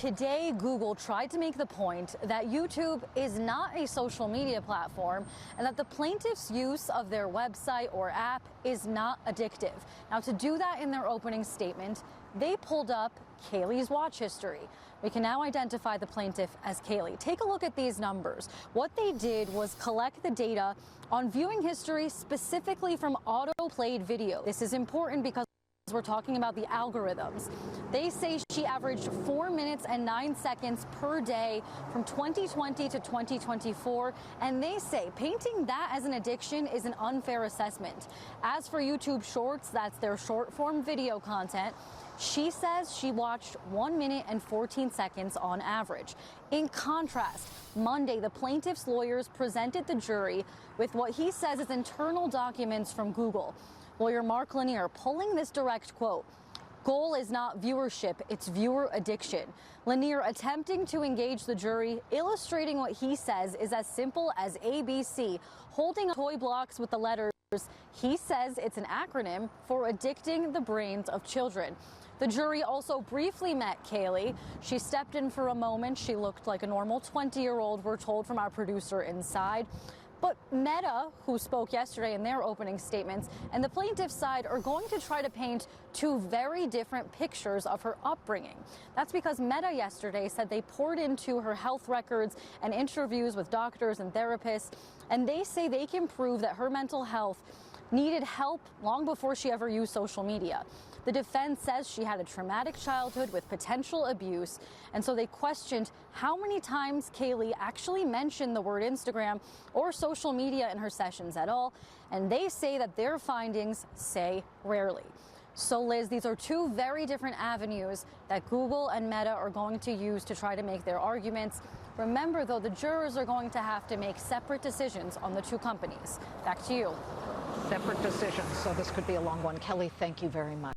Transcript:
today Google tried to make the point that YouTube is not a social media platform and that the plaintiff's use of their website or app is not addictive. Now, to do that in their opening statement, they pulled up Kaylee's watch history. We can now identify the plaintiff as Kaylee. Take a look at these numbers. What they did was collect the data on viewing history specifically from auto-played video. This is important because we're talking about the algorithms. They say she averaged 4 minutes and 9 seconds per day from 2020 to 2024, and they say painting that as an addiction is an unfair assessment. As for YouTube Shorts, that's their short-form video content, she says she watched 1 minute and 14 seconds on average. In contrast, Monday, the plaintiff's lawyers presented the jury with what he says is internal documents from Google. Lawyer Mark Lanier pulling this direct quote: "Goal is not viewership, it's viewer addiction." Lanier attempting to engage the jury, illustrating what he says is as simple as ABC, holding toy blocks with the letters. He says it's an acronym for addicting the brains of children. The jury also briefly met Kaylee. She stepped in for a moment. She looked like a normal 20-year-old, we're told from our producer inside. But Meta, who spoke yesterday in their opening statements, and the plaintiff's side are going to try to paint two very different pictures of her upbringing. That's because Meta yesterday said they poured into her health records and interviews with doctors and therapists, and they say they can prove that her mental health needed help long before she ever used social media. The defense says she had a traumatic childhood with potential abuse, and so they questioned how many times Kaylee actually mentioned the word Instagram or social media in her sessions at all, and they say that their findings say rarely. So, Liz, these are two very different avenues that Google and Meta are going to use to try to make their arguments. Remember, though, the jurors are going to have to make separate decisions on the two companies. Back to you. Separate decisions, so this could be a long one. Kelly, thank you very much.